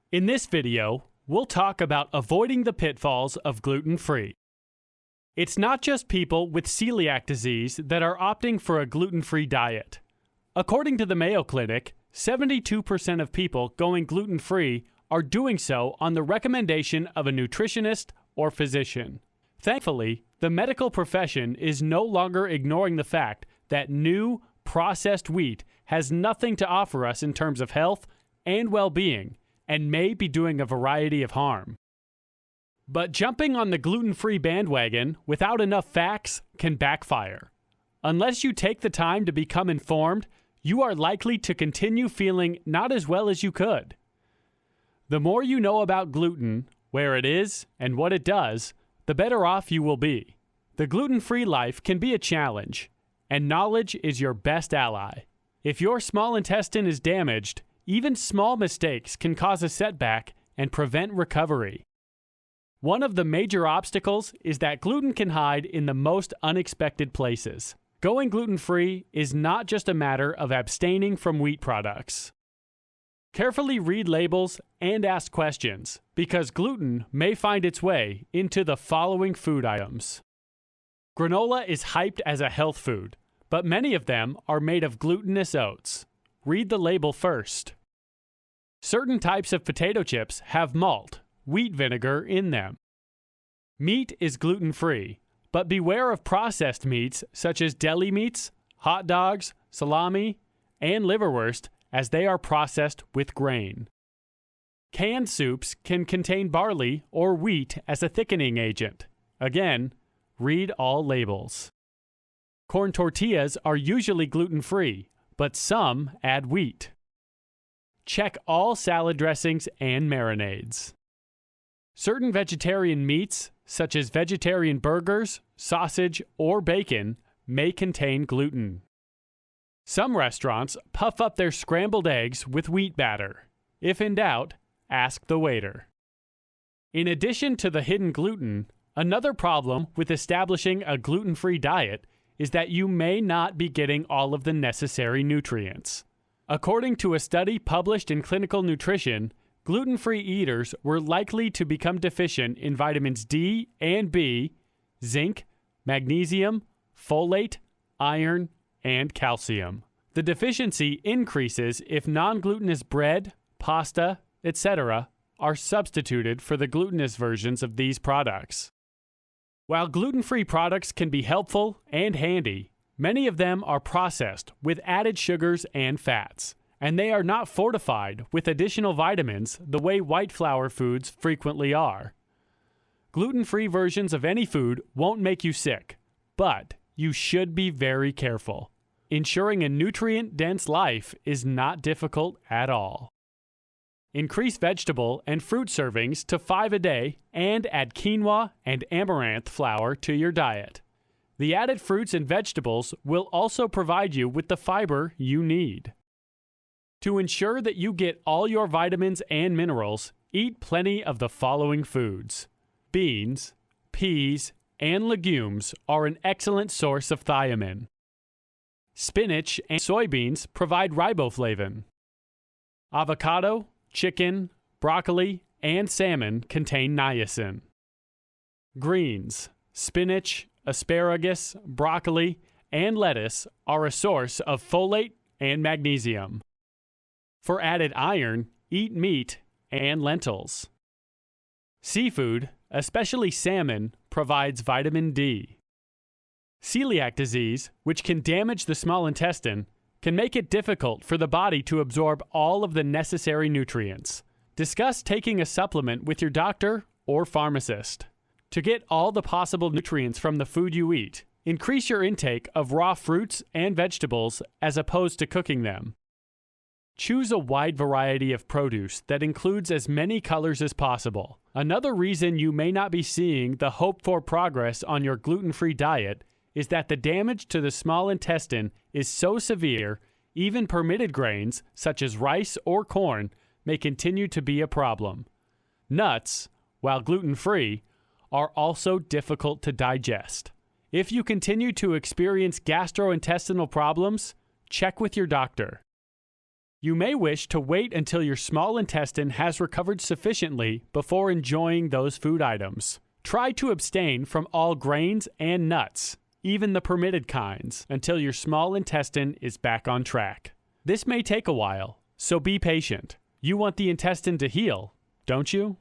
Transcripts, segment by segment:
In this video, we'll talk about avoiding the pitfalls of gluten-free. It's not just people with celiac disease that are opting for a gluten-free diet. According to the Mayo Clinic, 72% of people going gluten-free are doing so on the recommendation of a nutritionist or physician. Thankfully, the medical profession is no longer ignoring the fact that new, processed wheat has nothing to offer us in terms of health and well-being, and may be doing a variety of harm. But jumping on the gluten-free bandwagon without enough facts can backfire. Unless you take the time to become informed, you are likely to continue feeling not as well as you could. The more you know about gluten, where it is, and what it does, the better off you will be. The gluten-free life can be a challenge, and knowledge is your best ally. If your small intestine is damaged, even small mistakes can cause a setback and prevent recovery. One of the major obstacles is that gluten can hide in the most unexpected places. Going gluten-free is not just a matter of abstaining from wheat products. Carefully read labels and ask questions, because gluten may find its way into the following food items. Granola is hyped as a health food, but many of them are made of glutinous oats. Read the label first. Certain types of potato chips have malt, wheat vinegar, in them. Meat is gluten-free, but beware of processed meats such as deli meats, hot dogs, salami, and liverwurst, as they are processed with grain. Canned soups can contain barley or wheat as a thickening agent. Again, read all labels. Corn tortillas are usually gluten-free, but some add wheat. Check all salad dressings and marinades. Certain vegetarian meats, such as vegetarian burgers, sausage, or bacon, may contain gluten. Some restaurants puff up their scrambled eggs with wheat batter. If in doubt, ask the waiter. In addition to the hidden gluten, another problem with establishing a gluten-free diet is that you may not be getting all of the necessary nutrients. According to a study published in Clinical Nutrition, gluten-free eaters were likely to become deficient in vitamins D and B, zinc, magnesium, folate, iron, and calcium. The deficiency increases if non-glutinous bread, pasta, etc. are substituted for the glutinous versions of these products. While gluten-free products can be helpful and handy, many of them are processed with added sugars and fats, and they are not fortified with additional vitamins the way white flour foods frequently are. Gluten-free versions of any food won't make you sick, but you should be very careful. Ensuring a nutrient-dense life is not difficult at all. Increase vegetable and fruit servings to 5 a day and add quinoa and amaranth flour to your diet. The added fruits and vegetables will also provide you with the fiber you need. To ensure that you get all your vitamins and minerals, eat plenty of the following foods. Beans, peas, and legumes are an excellent source of thiamine. Spinach and soybeans provide riboflavin. Avocado, chicken, broccoli, and salmon contain niacin. Greens, spinach, asparagus, broccoli, and lettuce are a source of folate and magnesium. For added iron, eat meat and lentils. Seafood, especially salmon, provides vitamin D. Celiac disease, which can damage the small intestine, can make it difficult for the body to absorb all of the necessary nutrients. Discuss taking a supplement with your doctor or pharmacist. To get all the possible nutrients from the food you eat, increase your intake of raw fruits and vegetables as opposed to cooking them. Choose a wide variety of produce that includes as many colors as possible. Another reason you may not be seeing the hoped-for progress on your gluten-free diet is that the damage to the small intestine is so severe, even permitted grains, such as rice or corn, may continue to be a problem. Nuts, while gluten-free, are also difficult to digest. If you continue to experience gastrointestinal problems, check with your doctor. You may wish to wait until your small intestine has recovered sufficiently before enjoying those food items. Try to abstain from all grains and nuts, even the permitted kinds, until your small intestine is back on track. This may take a while, so be patient. You want the intestine to heal, don't you?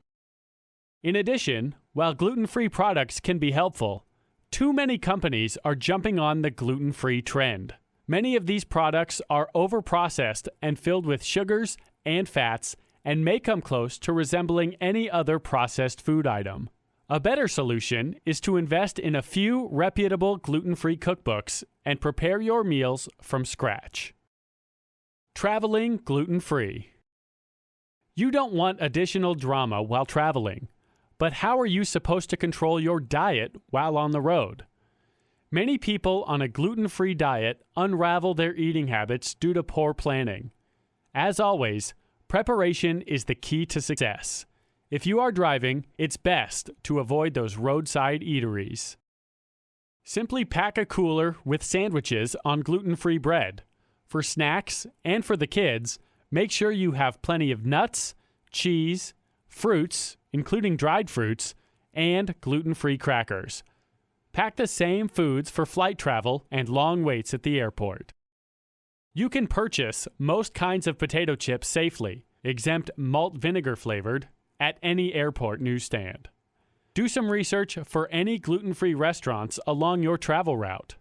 In addition, while gluten-free products can be helpful, too many companies are jumping on the gluten-free trend. Many of these products are overprocessed and filled with sugars and fats and may come close to resembling any other processed food item. A better solution is to invest in a few reputable gluten-free cookbooks and prepare your meals from scratch. Traveling gluten-free. You don't want additional drama while traveling, but how are you supposed to control your diet while on the road? Many people on a gluten-free diet unravel their eating habits due to poor planning. As always, preparation is the key to success. If you are driving, it's best to avoid those roadside eateries. Simply pack a cooler with sandwiches on gluten-free bread. For snacks and for the kids, make sure you have plenty of nuts, cheese, fruits, including dried fruits, and gluten-free crackers. Pack the same foods for flight travel and long waits at the airport. You can purchase most kinds of potato chips safely, exempt malt vinegar flavored, at any airport newsstand. Do some research for any gluten-free restaurants along your travel route.